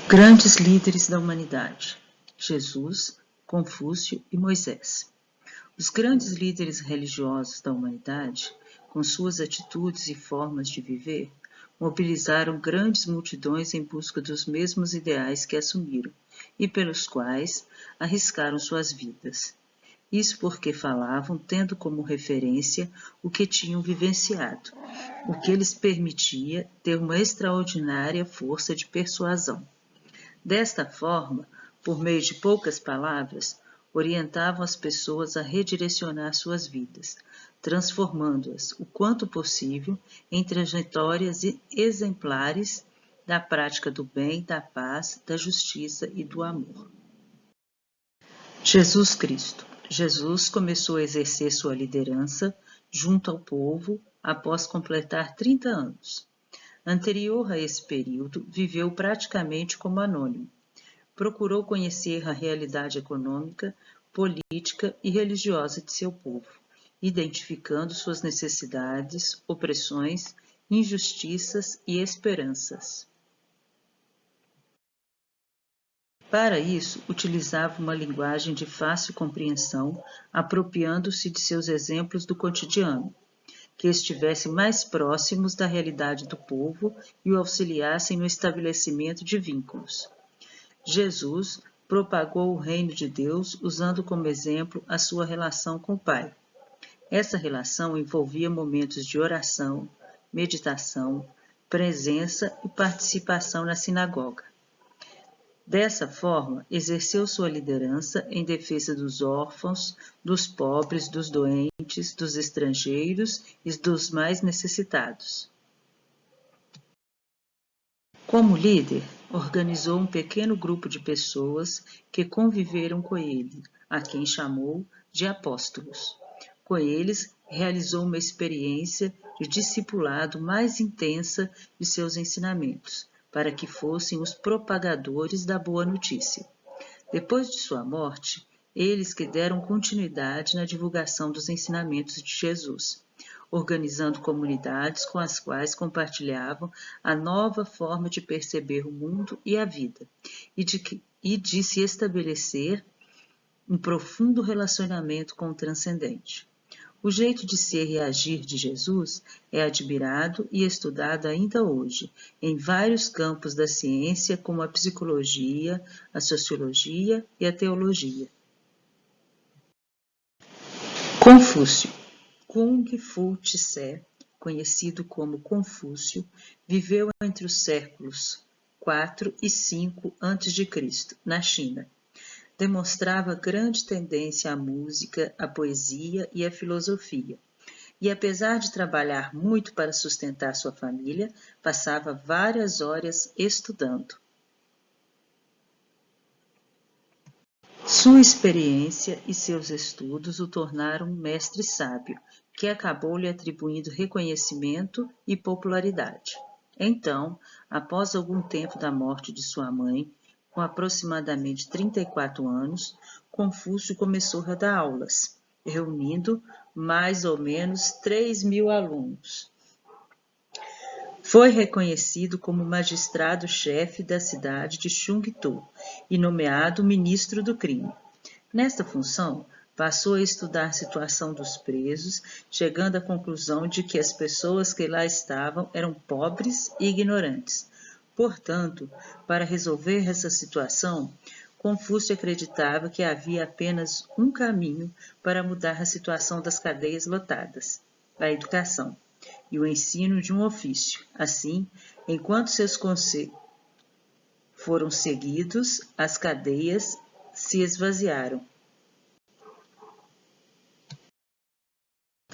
Grandes líderes da humanidade: Jesus, Confúcio e Moisés. Os grandes líderes religiosos da humanidade, com suas atitudes e formas de viver, mobilizaram grandes multidões em busca dos mesmos ideais que assumiram e pelos quais arriscaram suas vidas. Isso porque falavam tendo como referência o que tinham vivenciado, o que lhes permitia ter uma extraordinária força de persuasão. Desta forma, por meio de poucas palavras, orientavam as pessoas a redirecionar suas vidas, transformando-as o quanto possível em trajetórias exemplares da prática do bem, da paz, da justiça e do amor. Jesus Cristo. Jesus começou a exercer sua liderança junto ao povo após completar 30 anos. Anterior a esse período, viveu praticamente como anônimo. Procurou conhecer a realidade econômica, política e religiosa de seu povo, identificando suas necessidades, opressões, injustiças e esperanças. Para isso, utilizava uma linguagem de fácil compreensão, apropriando-se de seus exemplos do cotidiano, que estivessem mais próximos da realidade do povo e o auxiliassem no estabelecimento de vínculos. Jesus propagou o reino de Deus usando como exemplo a sua relação com o Pai. Essa relação envolvia momentos de oração, meditação, presença e participação na sinagoga. Dessa forma, exerceu sua liderança em defesa dos órfãos, dos pobres, dos doentes, dos estrangeiros e dos mais necessitados. Como líder, organizou um pequeno grupo de pessoas que conviveram com ele, a quem chamou de apóstolos. Com eles, realizou uma experiência de discipulado mais intensa de seus ensinamentos, para que fossem os propagadores da boa notícia. Depois de sua morte, eles que deram continuidade na divulgação dos ensinamentos de Jesus, organizando comunidades com as quais compartilhavam a nova forma de perceber o mundo e a vida, e de se estabelecer um profundo relacionamento com o transcendente. O jeito de ser e agir de Jesus é admirado e estudado ainda hoje, em vários campos da ciência, como a psicologia, a sociologia e a teologia. Confúcio. Kung Fu Tse, conhecido como Confúcio, viveu entre os séculos IV e V a.C., na China. Demonstrava grande tendência à música, à poesia e à filosofia. E apesar de trabalhar muito para sustentar sua família, passava várias horas estudando. Sua experiência e seus estudos o tornaram um mestre sábio, que acabou lhe atribuindo reconhecimento e popularidade. Então, após algum tempo da morte de sua mãe, com aproximadamente 34 anos, Confúcio começou a dar aulas, reunindo mais ou menos 3.000 alunos. Foi reconhecido como magistrado-chefe da cidade de Chengdu e nomeado ministro do crime. Nesta função, passou a estudar a situação dos presos, chegando à conclusão de que as pessoas que lá estavam eram pobres e ignorantes. Portanto, para resolver essa situação, Confúcio acreditava que havia apenas um caminho para mudar a situação das cadeias lotadas: a educação e o ensino de um ofício. Assim, enquanto seus conselhos foram seguidos, as cadeias se esvaziaram.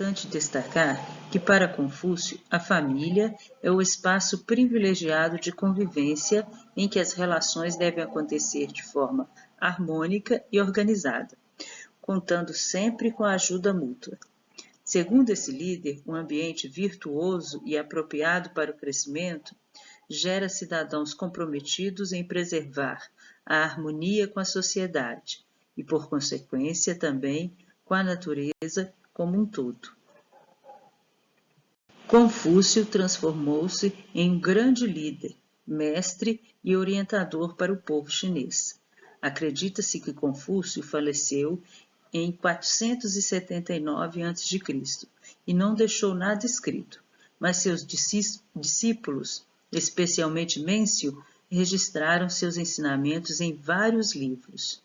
É importante destacar que, para Confúcio, a família é o espaço privilegiado de convivência em que as relações devem acontecer de forma harmônica e organizada, contando sempre com a ajuda mútua. Segundo esse líder, um ambiente virtuoso e apropriado para o crescimento gera cidadãos comprometidos em preservar a harmonia com a sociedade e, por consequência, também com a natureza como um todo. Confúcio transformou-se em um grande líder, mestre e orientador para o povo chinês. Acredita-se que Confúcio faleceu em 479 a.C. e não deixou nada escrito, mas seus discípulos, especialmente Mêncio, registraram seus ensinamentos em vários livros.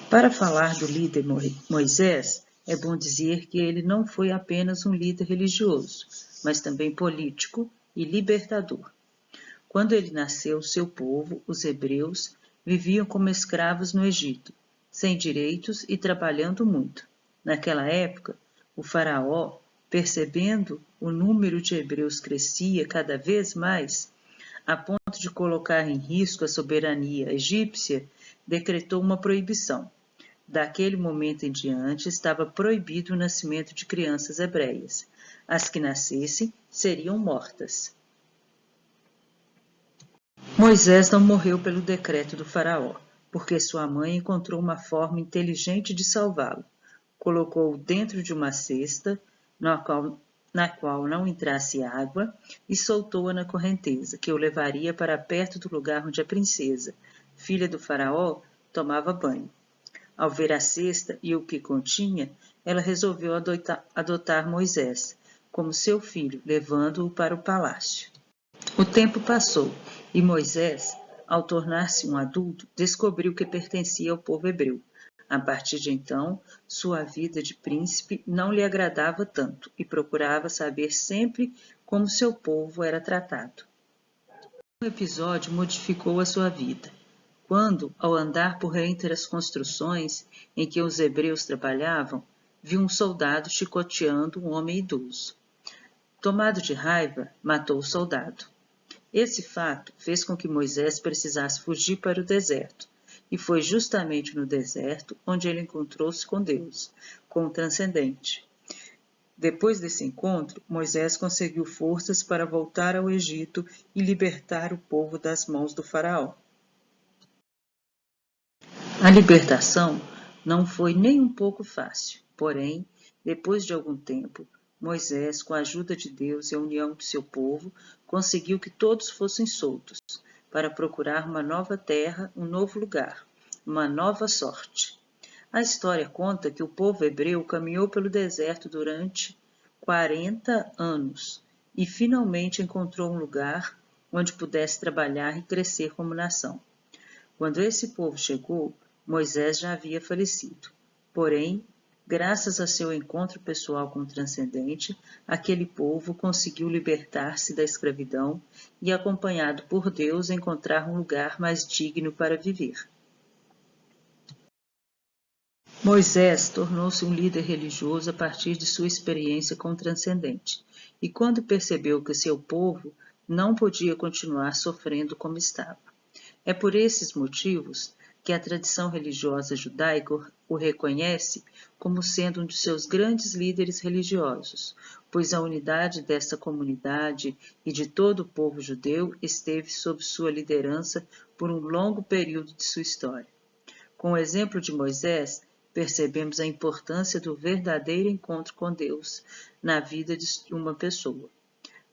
Para falar do líder Moisés, é bom dizer que ele não foi apenas um líder religioso, mas também político e libertador. Quando ele nasceu, seu povo, os hebreus, viviam como escravos no Egito, sem direitos e trabalhando muito. Naquela época, o faraó, percebendo o número de hebreus crescia cada vez mais, a ponto de colocar em risco a soberania egípcia, decretou uma proibição. Daquele momento em diante, estava proibido o nascimento de crianças hebreias. As que nascessem seriam mortas. Moisés não morreu pelo decreto do faraó, porque sua mãe encontrou uma forma inteligente de salvá-lo. Colocou-o dentro de uma cesta, na qual não entrasse água, e soltou-a na correnteza, que o levaria para perto do lugar onde a princesa, filha do faraó, tomava banho. Ao ver a cesta e o que continha, ela resolveu adotar Moisés como seu filho, levando-o para o palácio. O tempo passou e Moisés, ao tornar-se um adulto, descobriu que pertencia ao povo hebreu. A partir de então, sua vida de príncipe não lhe agradava tanto e procurava saber sempre como seu povo era tratado. Um episódio modificou a sua vida. Quando, ao andar por entre as construções em que os hebreus trabalhavam, viu um soldado chicoteando um homem idoso. Tomado de raiva, matou o soldado. Esse fato fez com que Moisés precisasse fugir para o deserto, e foi justamente no deserto onde ele encontrou-se com Deus, com o transcendente. Depois desse encontro, Moisés conseguiu forças para voltar ao Egito e libertar o povo das mãos do faraó. A libertação não foi nem um pouco fácil, porém, depois de algum tempo, Moisés, com a ajuda de Deus e a união de seu povo, conseguiu que todos fossem soltos, para procurar uma nova terra, um novo lugar, uma nova sorte. A história conta que o povo hebreu caminhou pelo deserto durante 40 anos e finalmente encontrou um lugar onde pudesse trabalhar e crescer como nação. Quando esse povo chegou, Moisés já havia falecido. Porém, graças a seu encontro pessoal com o Transcendente, aquele povo conseguiu libertar-se da escravidão e, acompanhado por Deus, encontrar um lugar mais digno para viver. Moisés tornou-se um líder religioso a partir de sua experiência com o Transcendente, e quando percebeu que seu povo não podia continuar sofrendo como estava. É por esses motivos que a tradição religiosa judaica o reconhece como sendo um de seus grandes líderes religiosos, pois a unidade desta comunidade e de todo o povo judeu esteve sob sua liderança por um longo período de sua história. Com o exemplo de Moisés, percebemos a importância do verdadeiro encontro com Deus na vida de uma pessoa.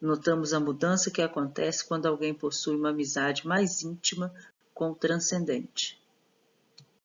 Notamos a mudança que acontece quando alguém possui uma amizade mais íntima com o Transcendente.